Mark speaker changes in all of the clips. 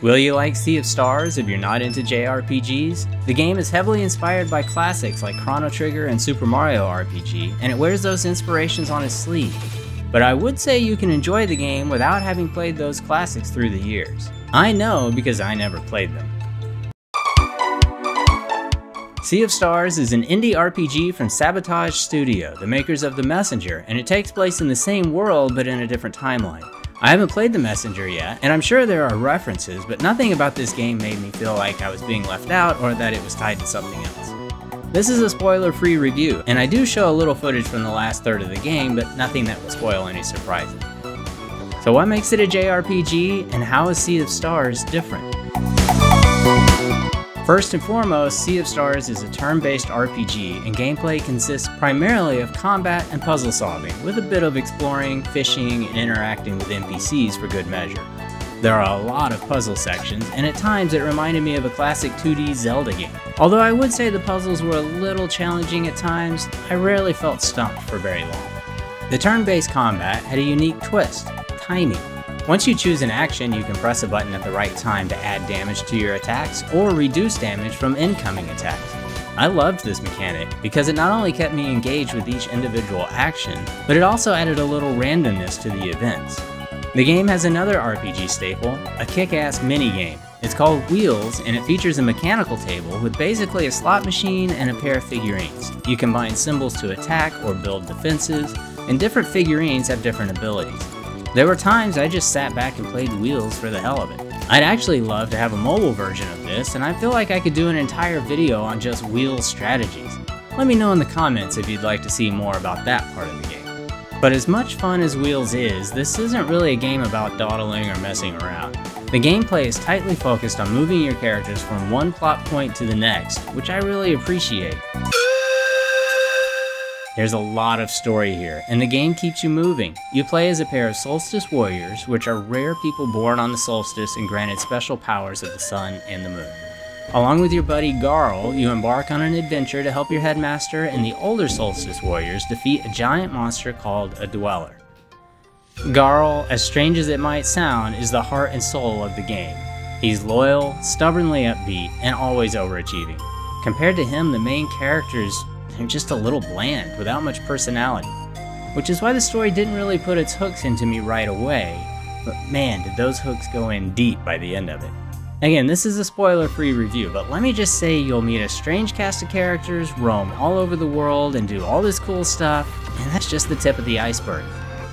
Speaker 1: Will you like Sea of Stars if you're not into JRPGs? The game is heavily inspired by classics like Chrono Trigger and Super Mario RPG, and it wears those inspirations on its sleeve. But I would say you can enjoy the game without having played those classics through the years. I know because I never played them. Sea of Stars is an indie RPG from Sabotage Studio, the makers of The Messenger, and it takes place in the same world but in a different timeline. I haven't played The Messenger yet, and I'm sure there are references, but nothing about this game made me feel like I was being left out or that it was tied to something else. This is a spoiler-free review, and I do show a little footage from the last third of the game, but nothing that will spoil any surprises. So what makes it a JRPG, and how is Sea of Stars different? First and foremost, Sea of Stars is a turn-based RPG, and gameplay consists primarily of combat and puzzle solving, with a bit of exploring, fishing, and interacting with NPCs for good measure. There are a lot of puzzle sections, and at times it reminded me of a classic 2D Zelda game. Although I would say the puzzles were a little challenging at times, I rarely felt stumped for very long. The turn-based combat had a unique twist: timing. Once you choose an action, you can press a button at the right time to add damage to your attacks or reduce damage from incoming attacks. I loved this mechanic because it not only kept me engaged with each individual action, but it also added a little randomness to the events. The game has another RPG staple, a kick-ass minigame. It's called Wheels, and it features a mechanical table with basically a slot machine and a pair of figurines. You combine symbols to attack or build defenses, and different figurines have different abilities. There were times I just sat back and played Wheels for the hell of it. I'd actually love to have a mobile version of this, and I feel like I could do an entire video on just Wheels strategies. Let me know in the comments if you'd like to see more about that part of the game. But as much fun as Wheels is, this isn't really a game about dawdling or messing around. The gameplay is tightly focused on moving your characters from one plot point to the next, which I really appreciate. There's a lot of story here, and the game keeps you moving. You play as a pair of solstice warriors, which are rare people born on the solstice and granted special powers of the sun and the moon. Along with your buddy Garl, you embark on an adventure to help your headmaster and the older solstice warriors defeat a giant monster called a Dweller. Garl, as strange as it might sound, is the heart and soul of the game. He's loyal, stubbornly upbeat, and always overachieving. Compared to him, the main characters are just a little bland, without much personality. Which is why the story didn't really put its hooks into me right away, but man, did those hooks go in deep by the end of it. Again, this is a spoiler-free review, but let me just say you'll meet a strange cast of characters, roam all over the world, and do all this cool stuff, and that's just the tip of the iceberg.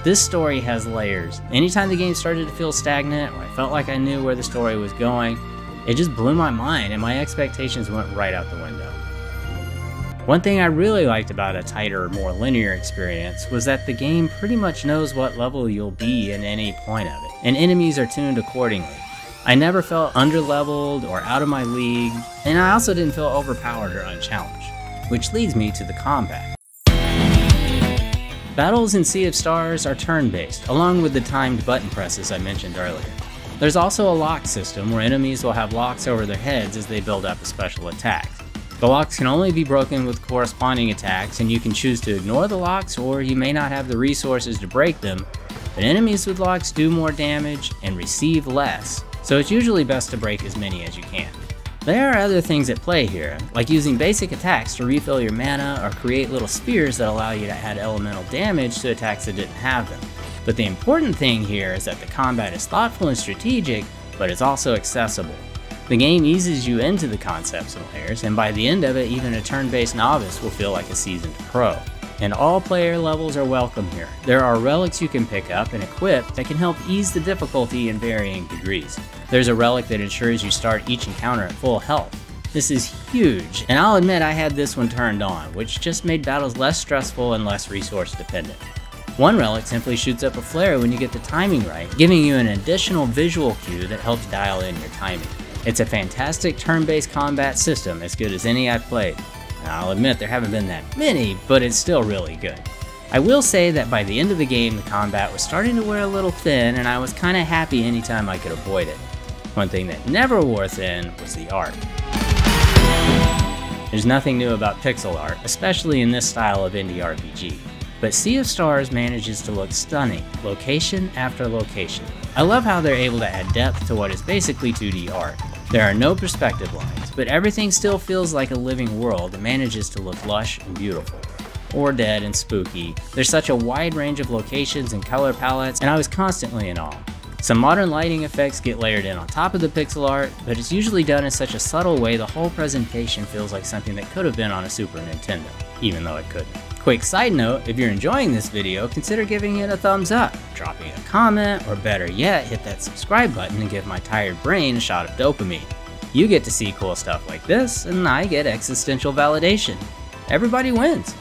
Speaker 1: This story has layers. Anytime the game started to feel stagnant, or I felt like I knew where the story was going, it just blew my mind, and my expectations went right out the window. One thing I really liked about a tighter, more linear experience was that the game pretty much knows what level you'll be in any point of it, and enemies are tuned accordingly. I never felt underleveled or out of my league, and I also didn't feel overpowered or unchallenged, which leads me to the combat. Battles in Sea of Stars are turn-based, along with the timed button presses I mentioned earlier. There's also a lock system where enemies will have locks over their heads as they build up a special attack. The locks can only be broken with corresponding attacks, and you can choose to ignore the locks, or you may not have the resources to break them, but enemies with locks do more damage and receive less, so it's usually best to break as many as you can. There are other things at play here, like using basic attacks to refill your mana or create little spears that allow you to add elemental damage to attacks that didn't have them. But the important thing here is that the combat is thoughtful and strategic, but it's also accessible. The game eases you into the concepts and layers, and by the end of it, even a turn-based novice will feel like a seasoned pro. And all player levels are welcome here. There are relics you can pick up and equip that can help ease the difficulty in varying degrees. There's a relic that ensures you start each encounter at full health. This is huge, and I'll admit I had this one turned on, which just made battles less stressful and less resource dependent. One relic simply shoots up a flare when you get the timing right, giving you an additional visual cue that helps dial in your timing. It's a fantastic turn-based combat system, as good as any I've played. Now, I'll admit there haven't been that many, but it's still really good. I will say that by the end of the game, the combat was starting to wear a little thin, and I was kinda happy anytime I could avoid it. One thing that never wore thin was the art. There's nothing new about pixel art, especially in this style of indie RPG. But Sea of Stars manages to look stunning, location after location. I love how they're able to add depth to what is basically 2D art. There are no perspective lines, but everything still feels like a living world and manages to look lush and beautiful. Or dead and spooky. There's such a wide range of locations and color palettes, and I was constantly in awe. Some modern lighting effects get layered in on top of the pixel art, but it's usually done in such a subtle way the whole presentation feels like something that could have been on a Super Nintendo, even though it couldn't. Quick side note, if you're enjoying this video, consider giving it a thumbs up, dropping a comment, or better yet, hit that subscribe button and give my tired brain a shot of dopamine. You get to see cool stuff like this, and I get existential validation. Everybody wins.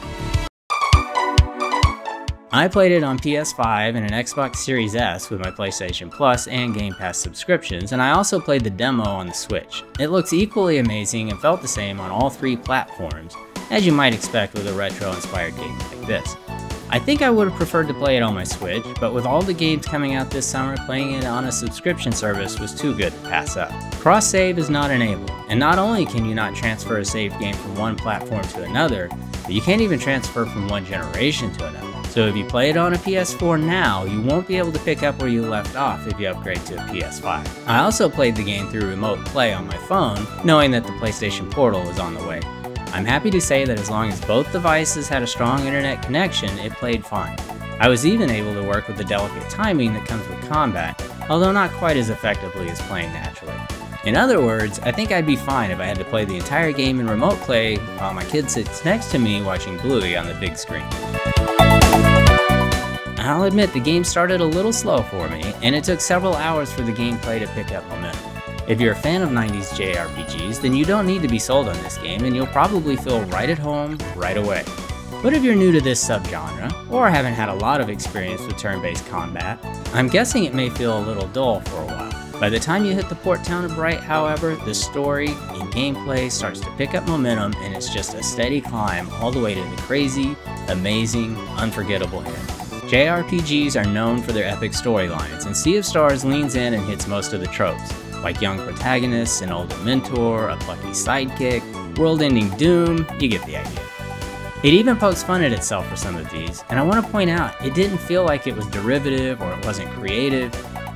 Speaker 1: I played it on PS5 and an Xbox Series S with my PlayStation Plus and Game Pass subscriptions, and I also played the demo on the Switch. It looks equally amazing and felt the same on all three platforms, as you might expect with a retro-inspired game like this. I think I would have preferred to play it on my Switch, but with all the games coming out this summer, playing it on a subscription service was too good to pass up. Cross-save is not enabled, and not only can you not transfer a saved game from one platform to another, but you can't even transfer from one generation to another. So if you play it on a PS4 now, you won't be able to pick up where you left off if you upgrade to a PS5. I also played the game through remote play on my phone, knowing that the PlayStation Portal was on the way. I'm happy to say that as long as both devices had a strong internet connection, it played fine. I was even able to work with the delicate timing that comes with combat, although not quite as effectively as playing naturally. In other words, I think I'd be fine if I had to play the entire game in remote play while my kid sits next to me watching Bluey on the big screen. I'll admit the game started a little slow for me, and it took several hours for the gameplay to pick up momentum. If you're a fan of 90s JRPGs, then you don't need to be sold on this game, and you'll probably feel right at home right away. But if you're new to this subgenre, or haven't had a lot of experience with turn-based combat, I'm guessing it may feel a little dull for a while. By the time you hit the port town of Bright, however, the story and gameplay starts to pick up momentum, and it's just a steady climb all the way to the crazy, amazing, unforgettable end. JRPGs are known for their epic storylines, and Sea of Stars leans in and hits most of the tropes, like young protagonists, an older mentor, a plucky sidekick, world-ending doom, you get the idea. It even pokes fun at itself for some of these, and I want to point out, it didn't feel like it was derivative or it wasn't creative.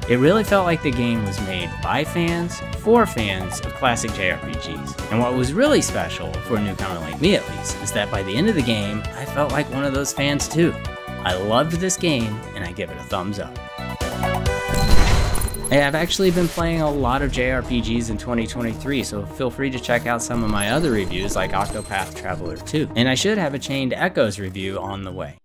Speaker 1: It really felt like the game was made by fans, for fans of classic JRPGs. And what was really special, for a newcomer like me at least, is that by the end of the game, I felt like one of those fans too. I loved this game, and I give it a thumbs up. Hey, I've actually been playing a lot of JRPGs in 2023, so feel free to check out some of my other reviews like Octopath Traveler 2. And I should have a Chained Echoes review on the way.